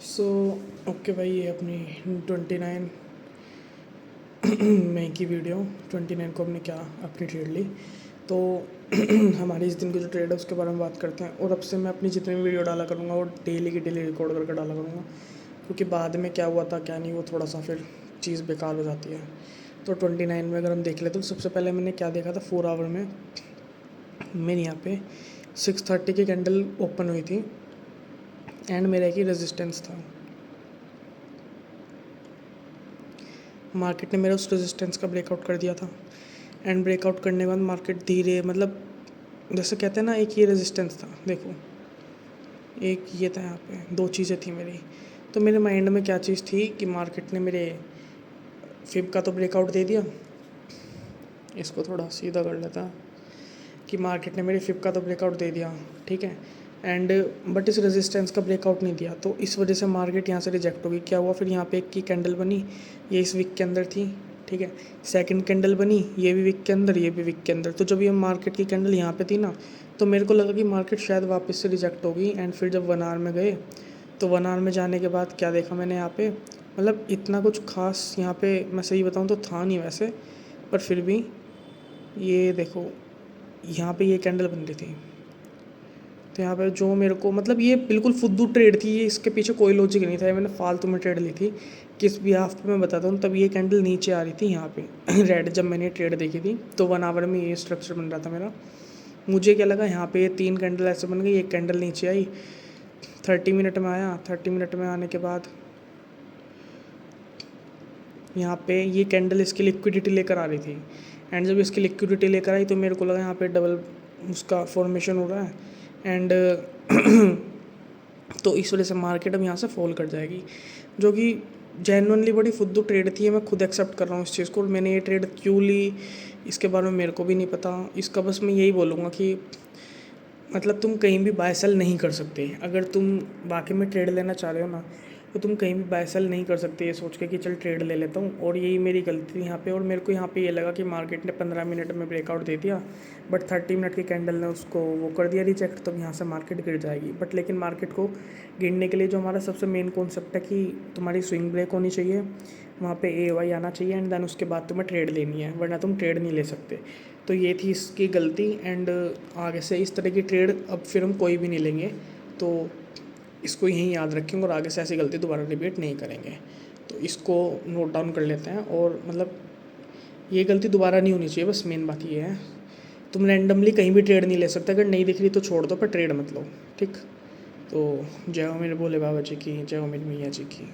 So okay भाई, ये अपनी 29 मई की वीडियो। 29 को हमने क्या अपनी ट्रेड ली, तो हमारी इस दिन की जो ट्रेड है उसके बारे में बात करते हैं। और अब से मैं अपनी जितनी भी वीडियो डाला करूँगा वो डेली की डेली रिकॉर्ड करके डाला करूँगा, क्योंकि बाद में क्या हुआ था क्या नहीं वो थोड़ा सा फिर चीज़ बेकार हो जाती है। तो 29 में अगर हम देख ले तो सबसे पहले मैंने क्या देखा था, 4 आवर में मेरे यहाँ पे 6:30 की कैंडल ओपन हुई थी एंड मेरा एक ही रेजिस्टेंस था। मार्केट ने मेरा उस रेजिस्टेंस का ब्रेकआउट कर दिया था एंड ब्रेकआउट करने के बाद मार्केट धीरे, मतलब जैसे कहते हैं ना, एक ये रेजिस्टेंस था, देखो एक ये था, यहाँ पे दो चीज़ें थी मेरी। तो मेरे माइंड में क्या चीज़ थी कि मार्केट ने मेरे फिब का तो ब्रेकआउट दे दिया, इसको थोड़ा सीधा कर लेता, कि मार्केट ने मेरे फिब का तो ब्रेकआउट दे दिया, ठीक है, एंड बट इस रेजिस्टेंस का ब्रेकआउट नहीं दिया, तो इस वजह से मार्केट यहाँ से रिजेक्ट हो गई। क्या हुआ फिर, यहाँ पे एक की कैंडल बनी, ये इस वीक के अंदर थी, ठीक है, सेकंड कैंडल बनी, ये भी वीक के अंदर, ये भी वीक के अंदर। तो जब ये मार्केट की कैंडल यहाँ पे थी ना, तो मेरे को लगा कि मार्केट शायद वापस से रिजेक्ट होगी। एंड फिर जब 1 आवर में गए तो 1 आवर में जाने के बाद क्या देखा मैंने यहाँ पे, मतलब इतना कुछ खास यहाँ पे मैं सही बताऊँ तो था नहीं वैसे, पर फिर भी ये देखो यहाँ पे ये कैंडल बन रही थी। तो यहाँ पे जो मेरे को, मतलब ये बिल्कुल फुद्दू ट्रेड थी, ये इसके पीछे कोई लॉजिक नहीं था, ये मैंने फालतू में ट्रेड ली थी। किस भी हाफ पे मैं बताता हूँ, तब ये कैंडल नीचे आ रही थी यहाँ पे रेड, जब मैंने ट्रेड देखी थी तो 1 आवर में ये स्ट्रक्चर बन रहा था मेरा। मुझे क्या लगा, यहाँ पे ये 3 कैंडल ऐसे बन गई, एक कैंडल नीचे आई, 30 मिनट में आया, 30 मिनट में आने के बाद यहाँ पे ये कैंडल इसकी लिक्विडिटी लेकर आ रही थी। एंड जब इसकी लिक्विडिटी लेकर आई तो मेरे को लगा यहाँ पे डबल उसका फॉर्मेशन हो रहा है एंड तो इस वजह से मार्केट अब यहाँ से फॉल कर जाएगी, जो कि जेन्युइनली बड़ी फुद्दू ट्रेड थी। मैं खुद एक्सेप्ट कर रहा हूँ इस चीज़ को। मैंने ये ट्रेड क्यों ली इसके बारे में मेरे को भी नहीं पता। इसका बस मैं यही बोलूँगा कि मतलब तुम कहीं भी बाय सेल नहीं कर सकते। अगर तुम वाकई में ट्रेड लेना चाह रहे हो ना, तो तुम कहीं भी बाय सेल नहीं कर सकते ये सोच के कि चल ट्रेड ले लेता हूँ। और यही मेरी गलती थी यहाँ पे। और मेरे को यहाँ पे ये लगा कि मार्केट ने 15 मिनट में ब्रेकआउट दे दिया, बट 30 मिनट की कैंडल ने उसको वो कर दिया रिजेक्ट, तो यहाँ से मार्केट गिर जाएगी। बट लेकिन मार्केट को गिरने के लिए जो हमारा सबसे मेन कॉन्सेप्ट है कि तुम्हारी स्विंग ब्रेक होनी चाहिए, वहाँ पे AY आना चाहिए एंड देन उसके बाद तुम्हें ट्रेड लेनी है, वरना तुम ट्रेड नहीं ले सकते। तो ये थी इसकी गलती। एंड आगे से इस तरह की ट्रेड अब फिर हम कोई भी नहीं लेंगे, तो इसको यहीं याद रखेंगे और आगे से ऐसी गलती दोबारा रिपीट नहीं करेंगे। तो इसको नोट डाउन कर लेते हैं। और मतलब ये गलती दोबारा नहीं होनी चाहिए, बस मेन बात ये है। तुम रैंडमली कहीं भी ट्रेड नहीं ले सकते, अगर नहीं दिख रही तो छोड़ दो, पर ट्रेड मत लो, ठीक। तो जय हो मेरे भोले बाबा जी की, जय हो मेरी मैया जी की।